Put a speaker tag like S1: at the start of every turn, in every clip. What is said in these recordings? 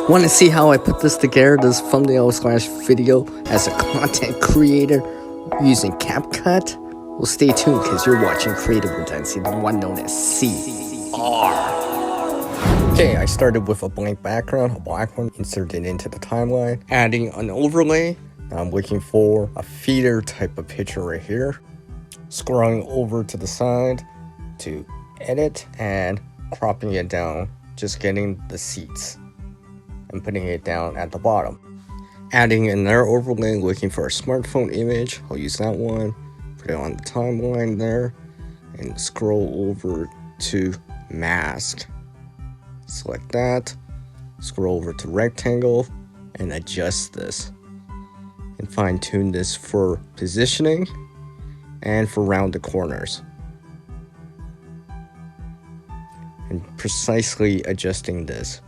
S1: Want to see how I put this together, this thumbnail slash video, as a content creator using Capcut? Well, stay tuned because you're watching Creative Redundancy, the one known as CR. Okay, I started with a blank background, a black one, inserted into the timeline, adding an overlay. Now I'm looking for a feeder type of picture right here. Scrolling over to the side to edit and cropping it down, just getting the seats and putting it down at the bottom. Adding another overlay, looking for a smartphone image. I'll use that one, put it on the timeline there, and scroll over to mask. Select that, scroll over to rectangle, and adjust this. And fine tune this for positioning and for rounded corners. And precisely adjusting this.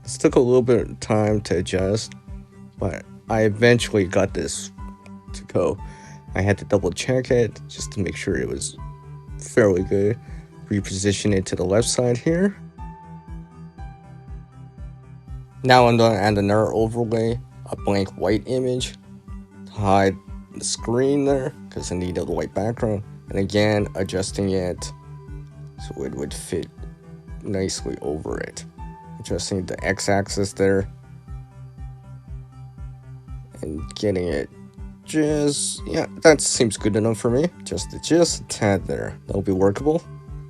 S1: This took a little bit of time to adjust, but I eventually got this to go. I had to double check it just to make sure it was fairly good. Reposition it to the left side here. Now I'm going to add another overlay, a blank white image, to hide the screen there because I needed a white background. And again, adjusting it so it would fit nicely over it. Adjusting the x-axis there and getting it that seems good enough for me. Just a tad there. That'll be workable.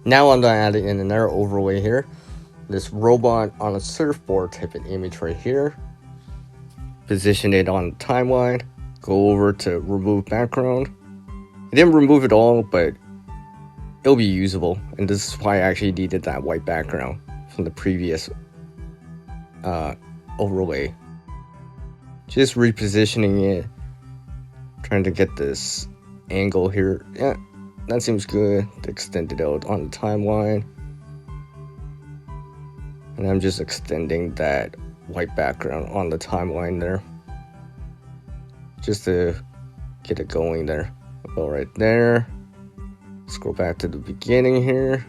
S1: Now I'm gonna add in another overlay here. This robot on a surfboard type of image right here. Position it on the timeline. Go over to remove background. I didn't remove it all, but it'll be usable. And this is why I actually needed that white background from the previous overlay. Just repositioning it, trying to get this angle here. Yeah, that seems good to extend it out on the timeline. And I'm just extending that white background on the timeline there, just to get it going there. Go right there. Scroll back to the beginning here.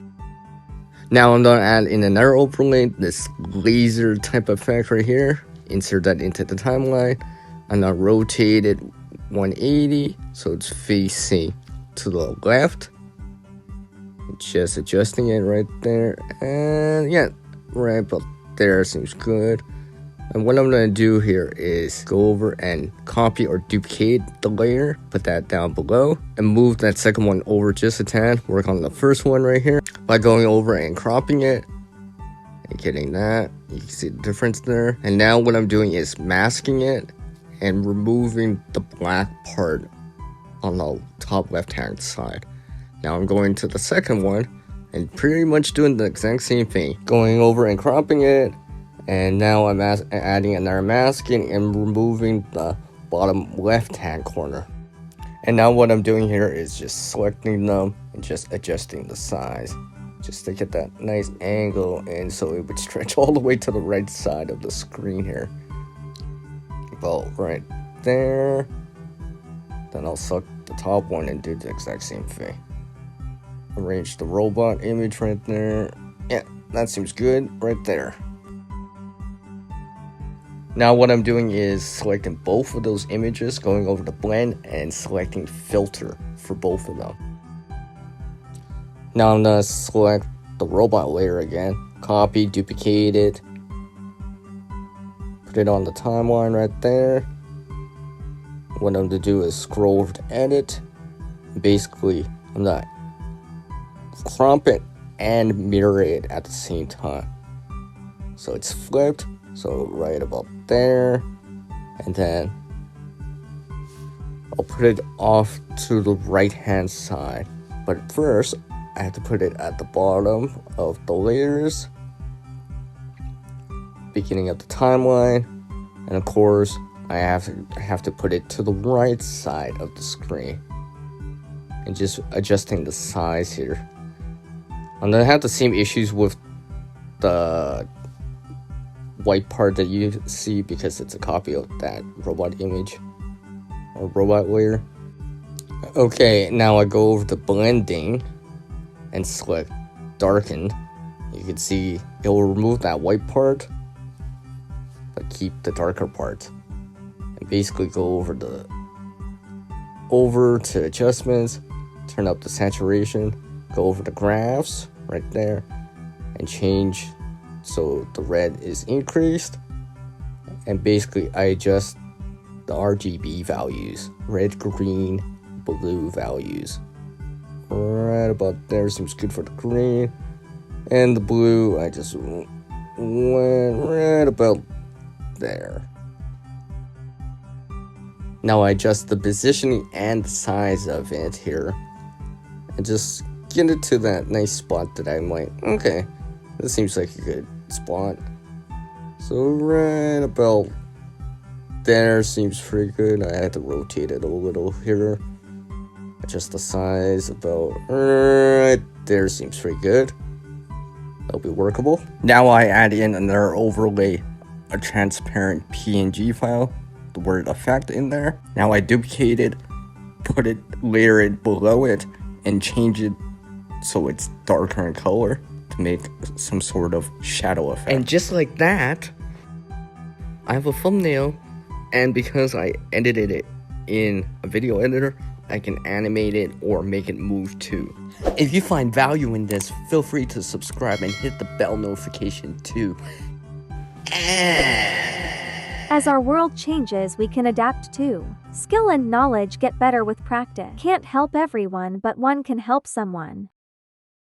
S1: Now I'm gonna add in another overlay, this laser type effect right here. Insert that into the timeline. I'm gonna rotate it 180 so it's facing to the left. Just adjusting it right there, and yeah, right about there seems good. And what I'm gonna do here is go over and copy or duplicate the layer, put that down below, and move that second one over just a tad. Work on the first one right here by going over and cropping it and getting that. You can see the difference there. And now what I'm doing is masking it and removing the black part on the top left hand side. Now I'm going to the second one and pretty much doing the exact same thing, going over and cropping it. And now I'm adding another masking and removing the bottom left-hand corner. And now what I'm doing here is just selecting them and just adjusting the size, just to get that nice angle and so it would stretch all the way to the right side of the screen here. About right there. Then I'll select the top one and do the exact same thing. Arrange the robot image right there. Yeah, that seems good right there. Now what I'm doing is selecting both of those images, going over to blend and selecting filter for both of them. Now I'm gonna select the robot layer again, copy, duplicate it, put it on the timeline right there. What I'm gonna do is scroll over to edit. Basically, I'm gonna crop it and mirror it at the same time. So it's flipped. So right about there, and then I'll put it off to the right hand side. But first, I have to put it at the bottom of the layers, beginning of the timeline, and of course, I have to put it to the right side of the screen, and just adjusting the size here. I'm gonna have the same issues with the white part that you see because it's a copy of that robot image or robot layer. Okay, now I go over to blending and select darken. You can see it will remove that white part but keep the darker part. And basically go over to adjustments, turn up the saturation, go over the graphs right there, and change so the red is increased. And basically I adjust the RGB values, red, green, blue values. Right about there seems good for the green. And the blue, I just went right about there. Now I adjust the positioning and the size of it here. And just get it to that nice spot that I'm like, okay, this seems like a good spot. So right about there seems pretty good. I had to rotate it a little here. Adjust the size about right there seems pretty good. That'll be workable. Now I add in another overlay, a transparent PNG file, the word effect in there. Now I duplicate it, layer it below it, and change it so it's darker in color to make some sort of shadow effect. And just like that, I have a thumbnail, and because I edited it in a video editor, I can animate it or make it move too. If you find value in this, feel free to subscribe and hit the bell notification too.
S2: As our world changes, we can adapt too. Skill and knowledge get better with practice. Can't help everyone, but one can help someone.